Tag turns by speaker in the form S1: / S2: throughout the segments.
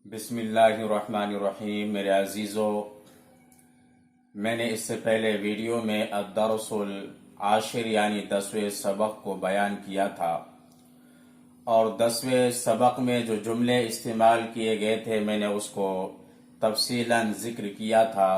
S1: بسم اللہ الرحمن الرحیم۔ میرے عزیزو، میں نے اس سے پہلے ویڈیو میں الدرس العاشر یعنی 10ویں سبق کو بیان کیا تھا، اور 10ویں سبق میں جو جملے استعمال کیے گئے تھے میں نے اس کو تفصیلاً ذکر کیا تھا۔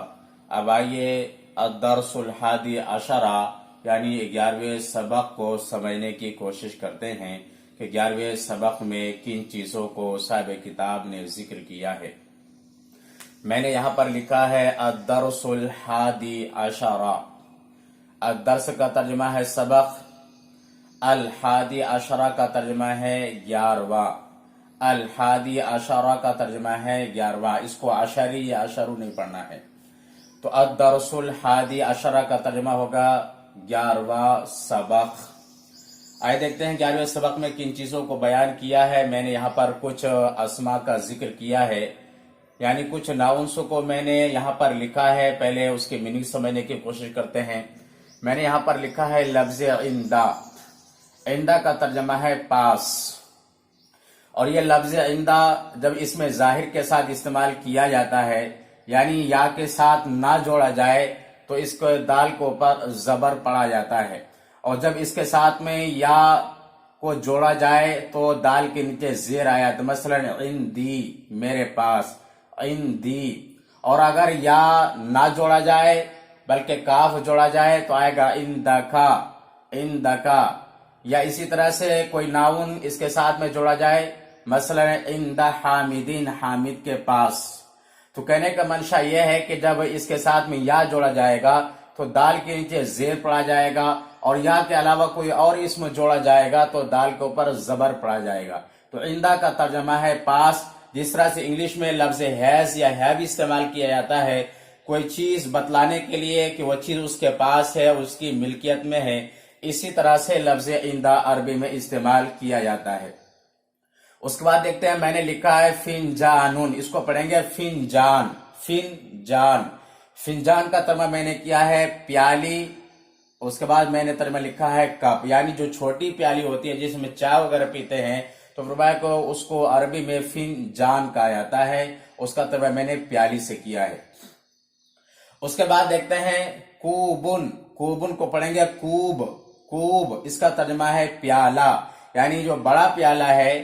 S1: اب آئیے الدرس الحادی عشرہ یعنی 11ویں سبق کو سمجھنے کی کوشش کرتے ہیں کہ 11ویں سبق میں کن چیزوں کو صاحب کتاب نے ذکر کیا ہے۔ میں نے یہاں پر لکھا ہے الدرس الحادی عشرہ۔ الدرس کا ترجمہ ہے سبق، الحادی عشرہ کا ترجمہ ہے 11واں، الحادی عشرہ کا ترجمہ ہے 11واں۔ اس کو عشری یا عشرو نہیں پڑھنا ہے، تو الدرس الحادی عشرہ کا ترجمہ ہوگا 11واں سبق۔ آئے دیکھتے ہیں 11ویں سبق میں کن چیزوں کو بیان کیا ہے۔ میں نے یہاں پر کچھ اسما کا ذکر کیا ہے، یعنی کچھ ناؤنس کو میں نے یہاں پر لکھا ہے۔ پہلے اس کے میننگ سمجھنے کی کوشش کرتے ہیں۔ میں نے یہاں پر لکھا ہے لفظ عندہ۔ عندہ کا ترجمہ ہے پاس، اور یہ لفظ عندہ جب اس میں ظاہر کے ساتھ استعمال کیا جاتا ہے، یعنی یا کے ساتھ نہ جوڑا جائے تو اس کو دال کے اوپر زبر پڑا جاتا ہے، اور جب اس کے ساتھ میں یا کو جوڑا جائے تو دال کے نیچے زیر آیا، تو مثلا عندی میرے پاس، عندی۔ اور اگر یا نہ جوڑا جائے بلکہ کاف جوڑا جائے تو آئے گا عندکا، عندکا۔ یا اسی طرح سے کوئی ناؤن اس کے ساتھ میں جوڑا جائے، مثلا عند حامدین، حامد کے پاس۔ تو کہنے کا منشا یہ ہے کہ جب اس کے ساتھ میں یا جوڑا جائے گا تو دال کے نیچے زیر پڑا جائے گا، اور یا کے علاوہ کوئی اور اسم جوڑا جائے گا تو دال کے اوپر زبر پڑا جائے گا۔ تو عندہ کا ترجمہ ہے پاس۔ جس طرح سے انگلش میں لفظ ہیز یا ہیو استعمال کیا جاتا ہے کوئی چیز بتلانے کے لیے کہ وہ چیز اس کے پاس ہے، اس کی ملکیت میں ہے، اسی طرح سے لفظ عندہ عربی میں استعمال کیا جاتا ہے۔ اس کے بعد دیکھتے ہیں، میں نے لکھا ہے فنجانون، اس کو پڑھیں گے فنجان، فنجان۔ فنجان کا ترجمہ میں نے کیا ہے پیالی۔ اس کے بعد میں نے ترجمہ لکھا ہے کپ، یعنی جو چھوٹی پیالی ہوتی ہے جس میں چائے وغیرہ پیتے ہیں، تو فرمایا کو اس کو عربی میں فنجان کہا جاتا ہے۔ اس کا ترجمہ میں نے پیالی سے کیا ہے۔ اس کے بعد دیکھتے ہیں کوبن، کوبن کو پڑھیں گے کوب، کوب۔ اس کا ترجمہ ہے پیالہ، یعنی جو بڑا پیالہ ہے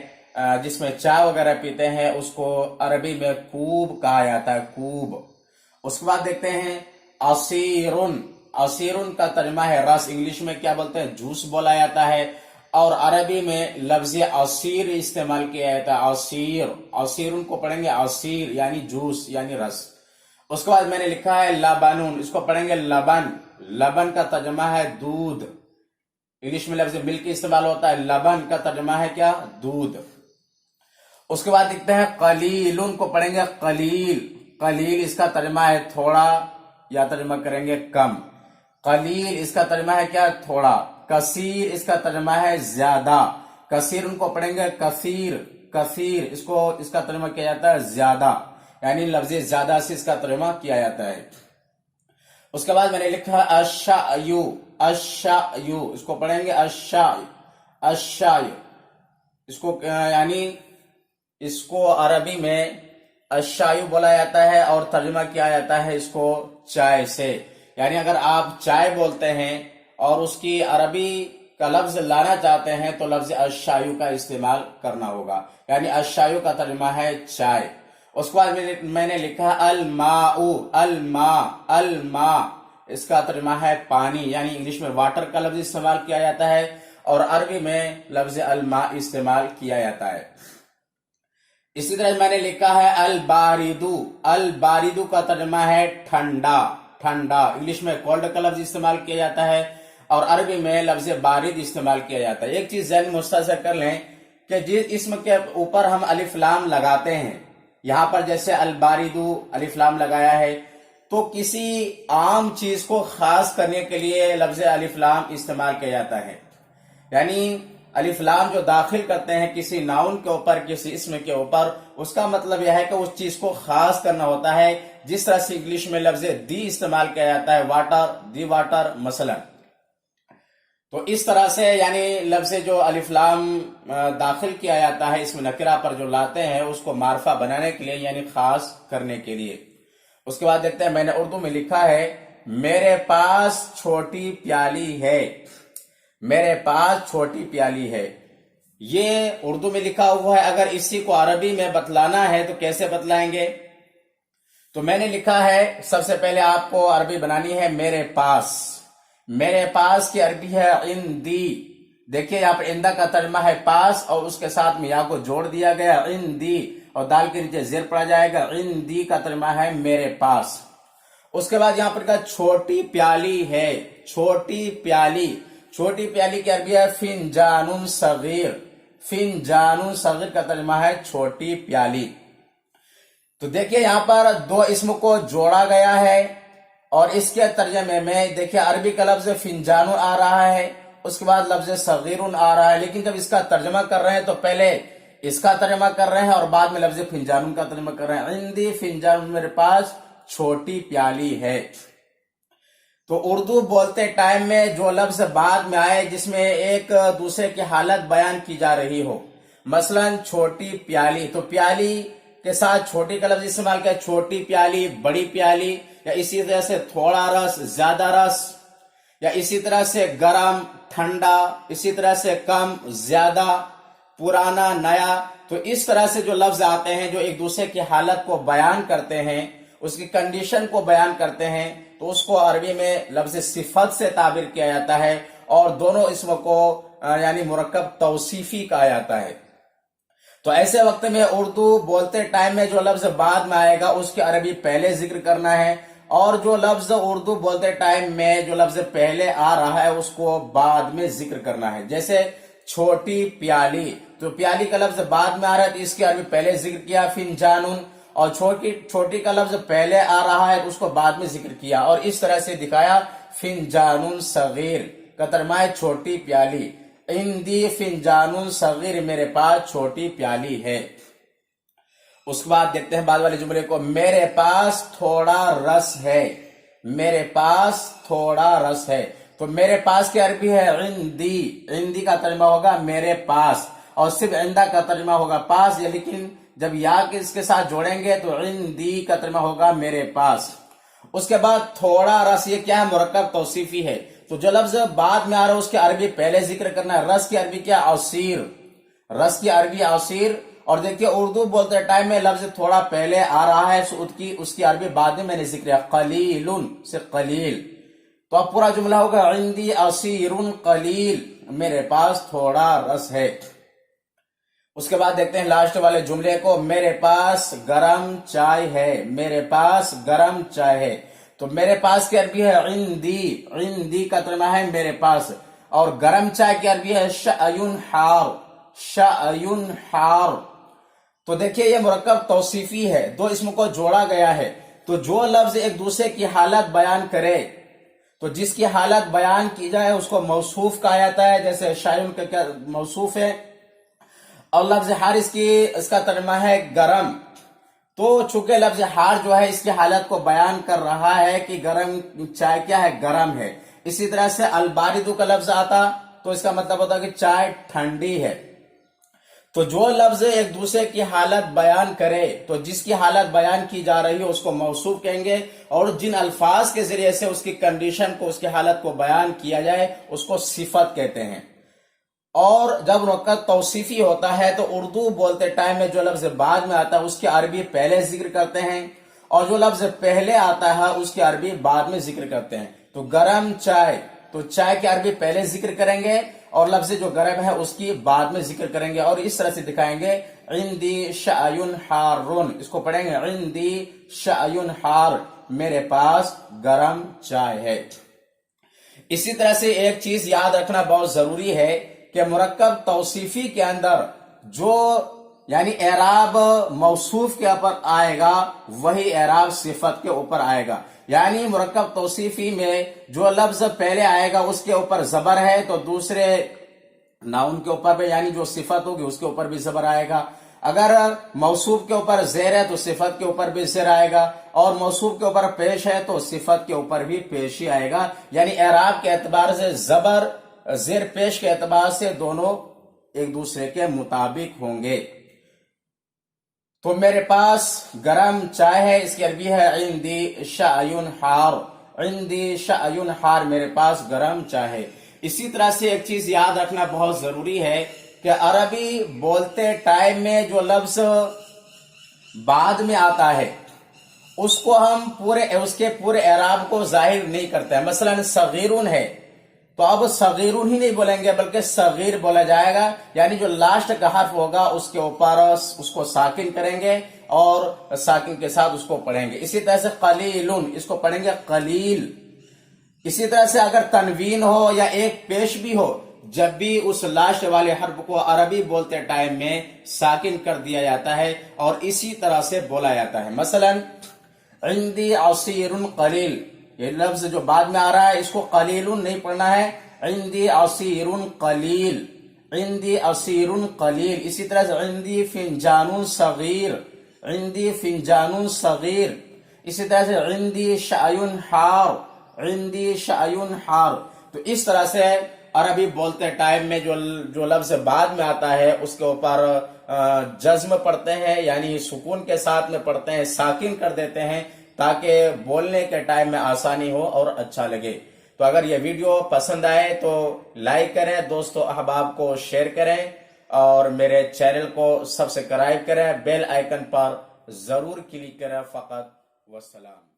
S1: جس میں چائے وغیرہ پیتے ہیں اس کو عربی میں کوب کہا جاتا ہے، کوب۔ اس کے بعد دیکھتے ہیں عصیرن، عصیرن کا ترجمہ ہے رس۔ انگلش میں کیا بولتے ہیں؟ جوس بولا جاتا ہے، اور عربی میں لفظ عصیر استعمال کیا جاتا ہے، عصیر۔ عصیرن کو پڑھیں گے عصیر یعنی جوس یعنی رس۔ اس کے بعد میں نے لکھا ہے لبنون، اس کو پڑھیں گے لبن۔ لبن کا ترجمہ ہے دودھ۔ انگلش میں لفظ ملک استعمال ہوتا ہے، لبن کا ترجمہ ہے کیا؟ دودھ۔ اس کے بعد دیکھتے ہیں قلیلن کو پڑھیں گے قلیل۔ قلیل اس کا ترجمہ ہے تھوڑا، یا ترجمہ کریں گے کم۔ قلیل اس کا ترجمہ ہے کیا؟ تھوڑا۔ کثیر اس کا ترجمہ ہے زیادہ۔ کثیر ان کو پڑھیں گے کثیر، کثیر۔ اس کا ترجمہ کیا جاتا ہے زیادہ، یعنی لفظ زیادہ سے اس کا ترجمہ کیا جاتا ہے۔ اس کے بعد میں نے لکھا الشعیو، الشعیو۔ اس کو پڑھیں گے الشعی، الشعی۔ اس کو یعنی اس کو عربی میں الشعیو بولا جاتا ہے، اور ترجمہ کیا جاتا ہے اس کو چائے سے۔ یعنی اگر آپ چائے بولتے ہیں اور اس کی عربی کا لفظ لانا چاہتے ہیں تو لفظ الشعیو کا استعمال کرنا ہوگا، یعنی الشعیو کا ترجمہ ہے چائے۔ اس کے بعد میں نے لکھا الماء، الماء، الماء۔ اس کا ترجمہ ہے پانی، یعنی انگلش میں واٹر کا لفظ استعمال کیا جاتا ہے، اور عربی میں لفظ الماء استعمال کیا جاتا ہے۔ اسی طرح میں نے لکھا ہے الباردو، الباردو کا ترجمہ ہے ٹھنڈا، ٹھنڈا۔ انگلش میں کولڈ کا لفظ استعمال کیا جاتا ہے، اور عربی میں لفظ بارد استعمال کیا جاتا ہے۔ ایک چیز ذہن مستحضر کر لیں کہ جس اسم کے اوپر ہم الف لام لگاتے ہیں، یہاں پر جیسے الباردو الف لام لگایا ہے، تو کسی عام چیز کو خاص کرنے کے لیے لفظ الف لام استعمال کیا جاتا ہے۔ یعنی الف لام جو داخل کرتے ہیں کسی ناؤن کے اوپر، کسی اسم کے اوپر، اس کا مطلب یہ ہے کہ اس چیز کو خاص کرنا ہوتا ہے۔ جس طرح سے انگلش میں لفظ دی استعمال کیا جاتا ہے، واٹر، دی واٹر مثلا۔ تو اس طرح سے یعنی لفظ جو الف لام داخل کیا جاتا ہے اس میں نکرہ پر جو لاتے ہیں اس کو معرفہ بنانے کے لیے یعنی خاص کرنے کے لیے. اس کے بعد دیکھتے ہیں میں نے اردو میں لکھا ہے میرے پاس چھوٹی پیالی ہے. میرے پاس چھوٹی پیالی ہے یہ اردو میں لکھا ہوا ہے. اگر اسی کو عربی میں بتلانا ہے تو کیسے بتلائیں گے؟ تو میں نے لکھا ہے سب سے پہلے آپ کو عربی بنانی ہے میرے پاس. میرے پاس کی عربی ہے عندی. دیکھیے یہاں پر عندہ کا ترجمہ ہے پاس اور اس کے ساتھ میں یا کو جوڑ دیا گیا عندی اور دال کے نیچے زیر پڑا جائے گا. عندی کا ترجمہ ہے میرے پاس. اس کے بعد یہاں پر کہا چھوٹی پیالی ہے. چھوٹی پیالی. چھوٹی پیالی کی عربی ہے فنجان صغیر. فنجان صغیر کا ترجمہ ہے چھوٹی پیالی. تو دیکھیے یہاں پر دو اسم کو جوڑا گیا ہے اور اس کے ترجمے میں دیکھیے عربی کا لفظ فنجان آ رہا ہے اس کے بعد لفظ صغیر آ رہا ہے. لیکن جب اس کا ترجمہ کر رہے ہیں تو پہلے اس کا ترجمہ کر رہے ہیں اور بعد میں لفظ فنجان کا ترجمہ کر رہے ہیں. عندی فنجان میرے پاس چھوٹی پیالی ہے. تو اردو بولتے ٹائم میں جو لفظ بعد میں آئے جس میں ایک دوسرے کی حالت بیان کی جا رہی ہو مثلا چھوٹی پیالی تو پیالی کے ساتھ چھوٹی کا لفظ استعمال کیا چھوٹی پیالی بڑی پیالی یا اسی طرح سے تھوڑا رس زیادہ رس یا اسی طرح سے گرم ٹھنڈا اسی طرح سے کم زیادہ پرانا نیا. تو اس طرح سے جو لفظ آتے ہیں جو ایک دوسرے کی حالت کو بیان کرتے ہیں اس کی کنڈیشن کو بیان کرتے ہیں تو اس کو عربی میں لفظ صفت سے تعبیر کیا جاتا ہے اور دونوں اسم کو یعنی مرکب توصیفی کہا جاتا ہے. تو ایسے وقت میں اردو بولتے ٹائم میں جو لفظ بعد میں آئے گا اس کی عربی پہلے ذکر کرنا ہے اور جو لفظ اردو بولتے ٹائم میں جو لفظ پہلے آ رہا ہے اس کو بعد میں ذکر کرنا ہے. جیسے چھوٹی پیالی تو پیالی کا لفظ بعد میں آ رہا ہے تو اس کی عربی پہلے ذکر کیا فنجانن اور چھوٹی کا لفظ پہلے آ رہا ہے تو اس کو بعد میں ذکر کیا اور اس طرح سے دکھایا فنجان صغیر کا ترجمہ ہے چھوٹی پیالی. عندی فنجان صغیر میرے پاس چھوٹی پیالی ہے. اس کے بعد دیکھتے ہیں بعد والے جملے کو میرے پاس تھوڑا رس ہے. میرے پاس تھوڑا رس ہے تو میرے پاس کی عربی ہے عندی. عندی کا ترجمہ ہوگا میرے پاس اور صرف عندہ کا ترجمہ ہوگا پاس لیکن جب یا اس کے ساتھ جوڑیں گے تو عندی کا ترجمہ ہوگا میرے پاس. اس کے بعد تھوڑا رس یہ کیا ہے مرکب توصیفی ہے تو جو لفظ بعد میں آ رہا ہے اس کی عربی پہلے ذکر کرنا ہے. رس کی عربی کیا عصیر. رس کی عربی عصیر. اور دیکھیے اردو بولتے ٹائم میں لفظ تھوڑا پہلے آ رہا ہے اس کی عربی بعد میں نے ذکر ہے قلیل سے قلیل. تو اب پورا جملہ ہوگا عندی عصیر قلیل میرے پاس تھوڑا رس ہے. اس کے بعد دیکھتے ہیں لاسٹ والے جملے کو میرے پاس گرم چائے ہے. میرے پاس گرم چائے ہے تو میرے پاس کی عربی ہے عندی. عندی کا ترجمہ ہے میرے پاس اور گرم چائے کی عربی ہے شأیٌ حار. شأیٌ حار. تو دیکھیے یہ مرکب توصیفی ہے دو اسم کو جوڑا گیا ہے تو جو لفظ ایک دوسرے کی حالت بیان کرے تو جس کی حالت بیان کی جائے اس کو موصوف کہا جاتا ہے. جیسے شأیٌ کا کیا موصوف ہے اور لفظ حار اس کا ترجمہ ہے گرم. تو چونکہ لفظ حار جو ہے اس کی حالت کو بیان کر رہا ہے کہ گرم چائے کیا ہے گرم ہے. اسی طرح سے الباردو کا لفظ آتا تو اس کا مطلب ہوتا کہ چائے ٹھنڈی ہے. تو جو لفظ ایک دوسرے کی حالت بیان کرے تو جس کی حالت بیان کی جا رہی ہے اس کو موصوف کہیں گے اور جن الفاظ کے ذریعے سے اس کی کنڈیشن کو اس کی حالت کو بیان کیا جائے اس کو صفت کہتے ہیں. اور جب مرکب توصیفی ہوتا ہے تو اردو بولتے ٹائم میں جو لفظ بعد میں آتا ہے اس کی عربی پہلے ذکر کرتے ہیں اور جو لفظ پہلے آتا ہے اس کی عربی بعد میں ذکر کرتے ہیں. تو گرم چائے تو چائے کی عربی پہلے ذکر کریں گے اور لفظ جو گرم ہے اس کی بعد میں ذکر کریں گے اور اس طرح سے دکھائیں گے عندی شأیٌ حارٌ. اس کو پڑھیں گے عندی شأیٌ حار میرے پاس گرم چائے ہے. اسی طرح سے ایک چیز یاد رکھنا بہت ضروری ہے کہ مرکب توصیفی کے اندر جو یعنی اعراب موصوف کے اوپر آئے گا وہی اعراب صفت کے اوپر آئے گا. یعنی مرکب توصیفی میں جو لفظ پہلے آئے گا اس کے اوپر زبر ہے تو دوسرے ناؤن کے اوپر بھی یعنی جو صفت ہوگی اس کے اوپر بھی زبر آئے گا. اگر موصوف کے اوپر زیر ہے تو صفت کے اوپر بھی زیر آئے گا اور موصوف کے اوپر پیش ہے تو صفت کے اوپر بھی پیش ہی آئے گا. یعنی اعراب کے اعتبار سے زبر زیر پیش کے اعتبار سے دونوں ایک دوسرے کے مطابق ہوں گے. تو میرے پاس گرم چائے ہے، اس کی عربی ہے عندی شأی حار. عندی شأی حار، میرے پاس گرم چائے ہے. اسی طرح سے ایک چیز یاد رکھنا بہت ضروری ہے کہ عربی بولتے ٹائم میں جو لفظ بعد میں آتا ہے اس کو ہم اس کے پورے اعراب کو ظاہر نہیں کرتے ہیں. مثلا صغیرون ہے تو اب صغیرون ہی نہیں بولیں گے بلکہ صغیر بولا جائے گا، یعنی جو لاسٹ کا حرف ہوگا اس کے اوپر اس کو ساکن کریں گے اور ساکن کے ساتھ اس کو پڑھیں گے. اسی طرح سے قلیلون، اس کو پڑھیں گے قلیل. اسی طرح سے اگر تنوین ہو یا ایک پیش بھی ہو، جب بھی اس لاسٹ والے حرف کو عربی بولتے ٹائم میں ساکن کر دیا جاتا ہے اور اسی طرح سے بولا جاتا ہے. مثلا عندی عصیر قلیل، یہ لفظ جو بعد میں آ رہا ہے اس کو قلیلون نہیں پڑھنا ہے، عندی عصیر قلیل. عندی عصیر قلیل. اسی طرح سے عندی فنجان صغیر، عندی فنجان صغیر. اسی طرح سے عندی شأی حار، عندی شأی حار. تو اس طرح سے عربی بولتے ٹائم میں جو لفظ بعد میں آتا ہے اس کے اوپر جزم پڑھتے ہیں، یعنی سکون کے ساتھ میں پڑھتے ہیں، ساکن کر دیتے ہیں تاکہ بولنے کے ٹائم میں آسانی ہو اور اچھا لگے. تو اگر یہ ویڈیو پسند آئے تو لائک کریں، دوستو احباب کو شیئر کریں اور میرے چینل کو سبسکرائب کریں، بیل آئیکن پر ضرور کلک کریں. فقط والسلام.